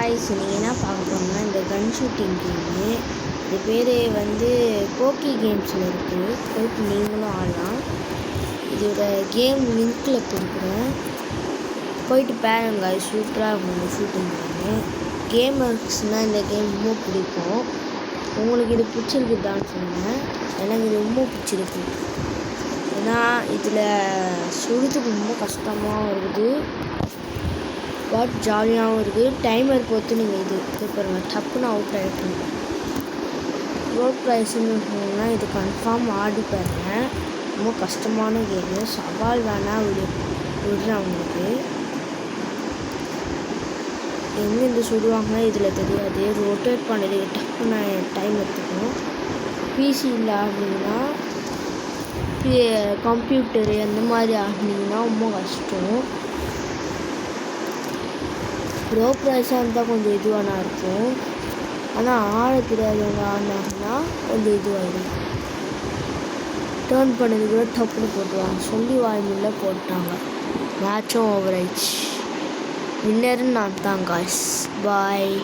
Guys நீங்கள் என்ன பார்க்க போகிறோம்னா இந்த கன் ஷூட்டிங் கேமு. இது பேர் வந்து போக்கி கேம்ஸில் இருக்குது. போய்ட்டு நீங்களும் ஆடலாம். இதோட கேம் லிங்க்கில் கொடுக்குறேன், போயிட்டு பாருங்க. சூப்பராக இருக்கும் இந்த ஷூட்டிங் கேமு. கேமர்ஸ்னால் இந்த கேம் ரொம்ப பிடிக்கும். உங்களுக்கு இது பிடிச்சிருக்குதான்னு சொன்னேன். எனக்கு இது ரொம்ப பிடிச்சிருக்கு. ஏன்னா இதில் சுடுறதுக்கு ரொம்ப கஷ்டமாகவும் இருக்குது, பட் ஜாலியாகவும் இருக்குது. டைமர் பொறுத்து நீங்கள் இது பாருங்கள், டப்புன்னு அவுட் ஆகிட்டு ரோட் ப்ரைஸ்ன்னு சொன்னால் இது கன்ஃபார்ம் ஆடி பாருங்க. ரொம்ப கஷ்டமான கேமு. சவால் வேணால் விடுறேன் அவங்களுக்கு. எங்கேருந்து சுடுவாங்கன்னா இதில் தெரியாது. ரொட்டேட் பண்ணது டப்புன்னு டைம் எடுத்துக்கணும். பிசி இல்லை ஆடினீங்கன்னா, கம்ப்யூட்டரு அந்த மாதிரி ஆடினீங்கன்னா ரொம்ப கஷ்டம். ப்ரோ ப்ரைஸாக இருந்தால் கொஞ்சம் இதுவானா இருக்கும். ஆனால் ஆட தெரியாதவங்க ஆடினாங்கன்னா கொஞ்சம் இதுவாகிடும். டேர்ன் பண்ணது கூட டப்புன்னு போட்டுருவாங்க. சொல்லி வாய்மொழியில் போட்டாங்க. மேட்சும் ஓவர் ஆயிடுச்சு. வின்னருன்னு நான் தான் காய்ஸ். பாய்.